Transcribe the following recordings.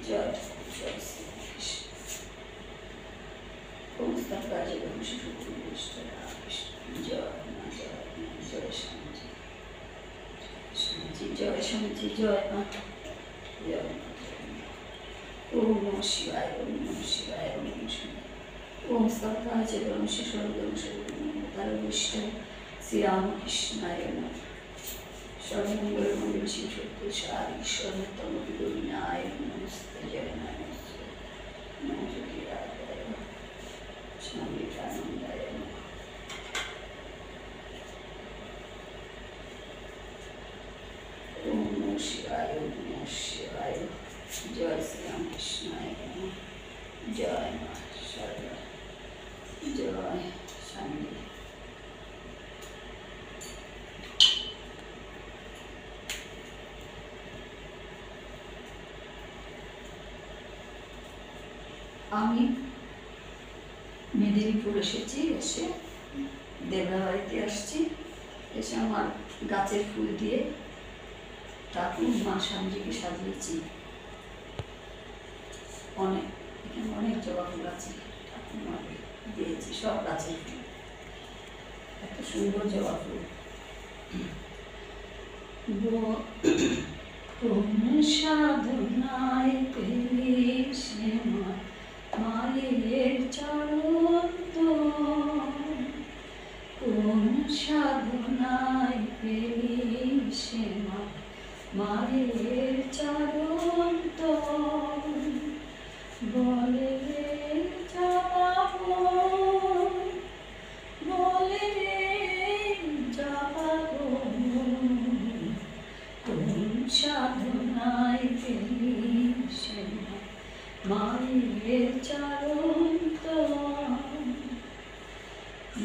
জয় জয় শ্রীকৃষ্ণ। সমস্ত কাজে জয় মা, জয় মা, জয় স্বামীজি, স্বামীজি জয়, স্বামীজি জয় মা, জয় মা। ওম নমঃ শিবায়, ওম নমঃ শিবায়, ওম নমঃ শিবায়। ওম স্তব্ধায় ব্রহ্মশি সর্বং সর্বতার বিষ্ণু শ্রীরামকৃষ্ণায় নমঃ। সর্বমঙ্গল মঙ্গল শিব সত্য সার ঈশ্বরতম বিনায় নমস্তে জয় নমস্তে নমস্তে রাধায় স্বামী আনন্দায় নমঃ। ওম নমঃ শিবায়, ওম নমঃ শিবায়। জয় শ্রীরামকৃষ্ণায় নমঃ। জয় মা সর্বা, জয় স্বামী। আমি মেদিনীপুর এসেছি, এসে দেবরা বাড়িতে আসছি, এসে আমার গাছের ফুল দিয়ে ঠাকুর মা স্বামীজিকে সাজিয়েছি। অনেক এখানে অনেক জবা ফুল আছে, ঠাকুর মাকে দিয়েছি সব গাছের ফুল, এত সুন্দর জবা ফুল। কোন সাধনায় পেলি সে মায়ের চরণ তল, কোন সাধনায় পেলি সে মায়ের চরণ তল, বলে রে যাবো, বলে রে যাবো, কোন সাধনায় পেলি সে মায়ের চরণ তল,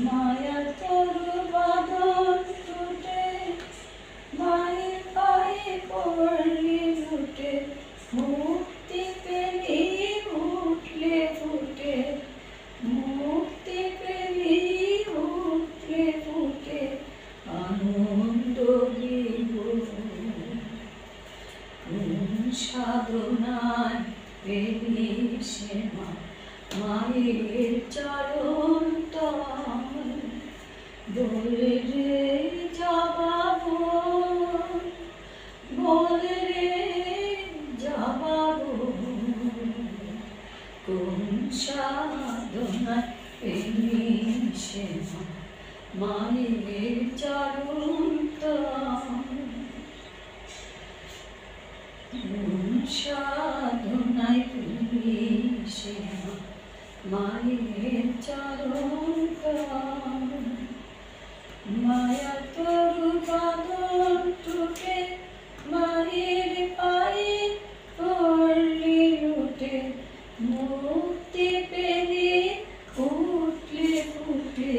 মায়ার তরু বাঁধন টুটে মায়ের পায়ে পড়লি উঠে, মুক্তি পেলি উঠলে ফুটে, মুক্তি পেলি উঠলে ফুটে, আনন্দ বিভোর। কোন সাধনায় পেলি সে মায়ের চরণ তল, বলে রে যাবো, বলে রে যাবো, কোন সাধনায় পেলি সে মায়ের চরণ তল, কোন সাধনায় পেলি সে মায়ের চরণ তল, মায়া তরু বাঁধন টুটে মায়ের পায়ে পড়লি উঠে, মুক্তি পেলি উঠলে ফুটে,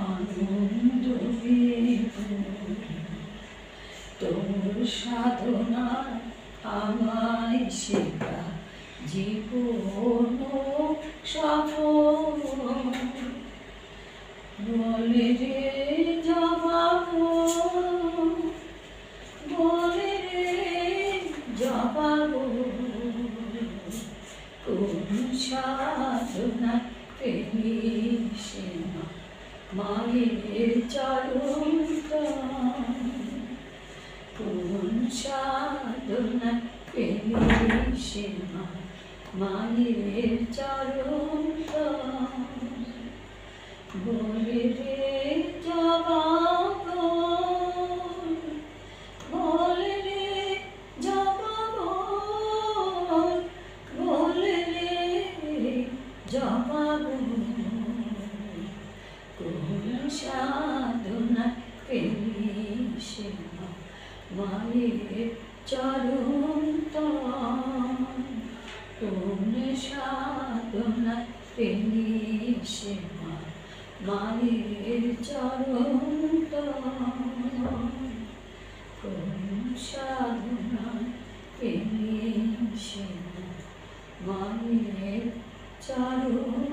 আনন্দ বিভোর। তোর সাধনা আমায় শেখা জীবন সফল, বলে রে যাবো, বলে রে যাবো, কোন সাধনা পেলি সে মায়ের চরণ তল, কোন সাধনা পেলি সে মায়ের চরণ তল, বলে রে যাবো, বলে রে যাবো, বলে রে যাবো, কোন সাধনা পেলি সে মায়ের চরণ তল, কোন সাধনা পেলি সে মায়ের চরণ তল, কোন সাধনা পেলি সে মায়ের চরণ